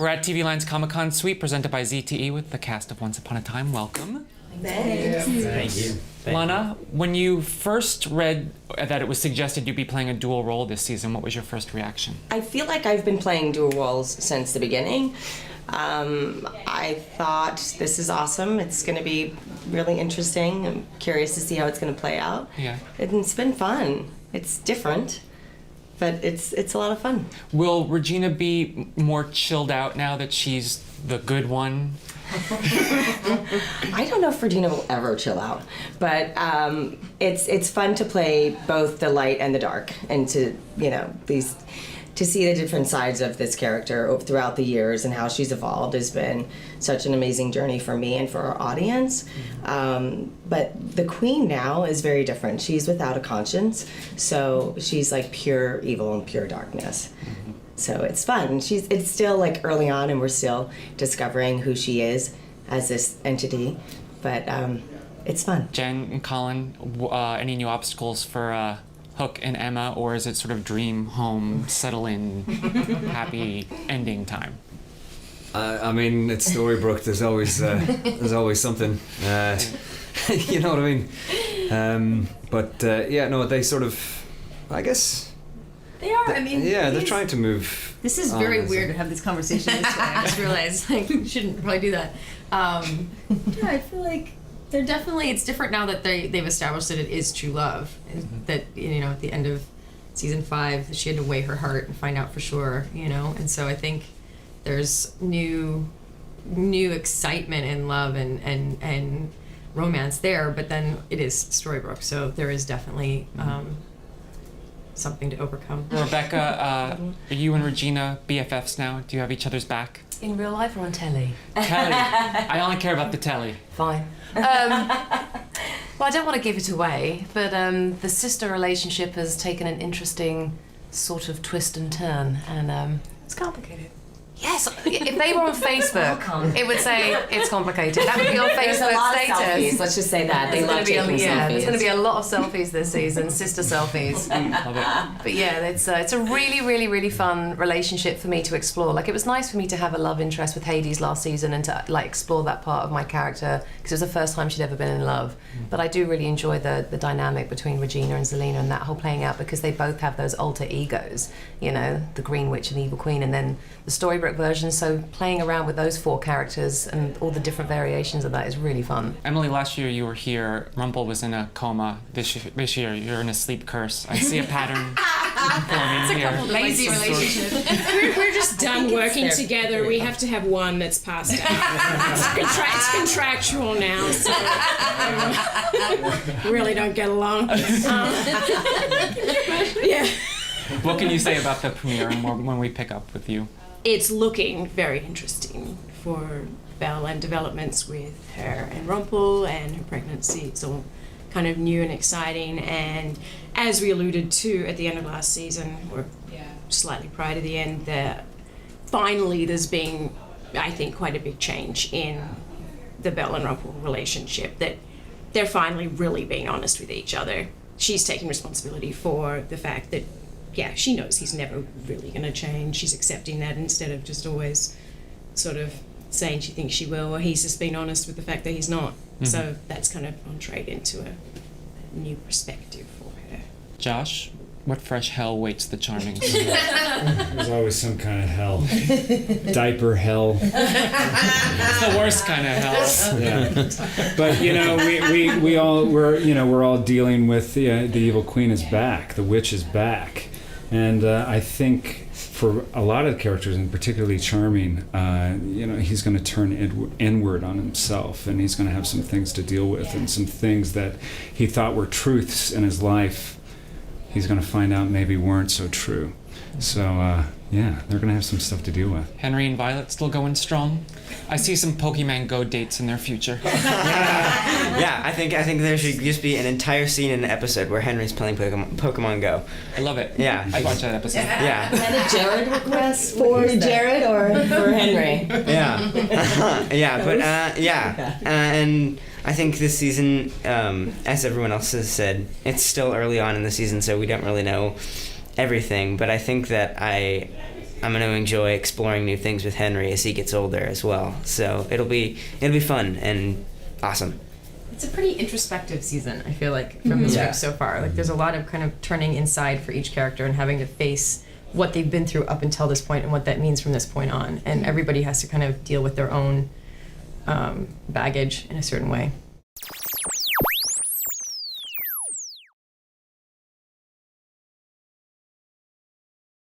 We're at TVLine's Comic-Con Suite, presented by ZTE with the cast of Once Upon a Time. Welcome. Thank you. Lana, when you first read that it was suggested you'd be playing a dual role this season, what was your first reaction? I feel like I've been playing dual roles since the beginning. I thought this is awesome. It's going to be really interesting. I'm curious to see how it's going to play out. Yeah. It's been fun. It's different, but it's a lot of fun. Will Regina be more chilled out now that she's the good one? I don't know if Regina will ever chill out, but it's fun to play both the light and the dark, and to to see the different sides of this character throughout the years and how she's evolved has been such an amazing journey for me and for our audience. But the Queen now is very different. She's without a conscience, so she's like pure evil and pure darkness. So it's fun. It's still like early on, and we're still discovering who she is as this entity, but it's fun. Jen and Colin, any new obstacles for Hook and Emma, or is it sort of dream home, settle in, happy ending time? I mean, it's Storybrooke. There's always something. You know what I mean? Yeah, no, they sort of, I guess. They are. I mean, yeah, they're trying to move. This is very weird to have this conversation this way. I just realized we shouldn't probably do that. Yeah, I feel like they're definitely. It's different now that they've established that it is true love, and that at the end of season 5, she had to weigh her heart and find out for sure. And so I think there's new excitement and love and romance there. But then it is Storybrooke, so there is definitely. Something to overcome. Rebecca, are you and Regina BFFs now? Do you have each other's back? In real life or on telly? Telly. I only care about the telly. Fine. Well, I don't want to give it away, but the sister relationship has taken an interesting sort of twist and turn, and it's complicated. Yes, if they were on Facebook, it would say it's complicated. That would be on Facebook There's a lot status. Of selfies. Let's just say that. They love taking selfies. There's going to be a lot of selfies this season, sister selfies. Love it. But yeah, it's a really, really, really fun relationship for me to explore. Like, it was nice for me to have a love interest with Hades last season and to explore that part of my character, because it was the first time she'd ever been in love. But I do really enjoy the dynamic between Regina and Zelina and that whole playing out, because they both have those alter egos, the Green Witch and the Evil Queen, and then the Storybrooke version. So playing around with those 4 characters and all the different variations of that is really fun. Emily, last year you were here. Rumpel was in a coma. This year you're in a sleep curse. I see a pattern forming here. Lazy relationship. We're just done working together. We have to have one that's passed out. It's contractual now, so really don't get along. Yeah. What can you say about the premiere and more when we pick up with you? It's looking very interesting for Belle, and developments with her and Rumpel and her pregnancy. It's all kind of new and exciting, and as we alluded to at the end of last season, or slightly prior to the end, finally there's been, I think, quite a big change in the Belle and Rumpel relationship, that they're finally really being honest with each other. She's taking responsibility for the fact that she knows he's never really going to change. She's accepting that instead of just always sort of saying she thinks she will, or he's just being honest with the fact that he's not. Mm-hmm. So that's kind of entreed into a new perspective for her. Josh, what fresh hell waits the Charmings? There's always some kind of hell. Diaper hell. It's the worst kind of hell. Yeah. But we're all dealing with the Evil Queen is back. The witch is back. And I think for a lot of the characters, and particularly Charming, he's going to turn inward on himself, and he's going to have some things to deal with, and some things that he thought were truths in his life, he's going to find out maybe weren't so true. So, they're going to have some stuff to deal with. Henry and Violet still going strong? I see some Pokemon Go dates in their future. Yeah, I think there should just be an entire scene in an episode where Henry's playing Pokemon Go. I love it. Yeah. I'd watch that episode. Yeah. And a Jared request for Jared or for Henry? Yeah. And I think this season, as everyone else has said, it's still early on in the season, so we don't really know everything, but I think that I'm going to enjoy exploring new things with Henry as he gets older as well. So it'll be fun and awesome. It's a pretty introspective season, I feel like, from the script so far. Like, there's a lot of kind of turning inside for each character and having to face what they've been through up until this point and what that means from this point on. And everybody has to kind of deal with their own baggage in a certain way.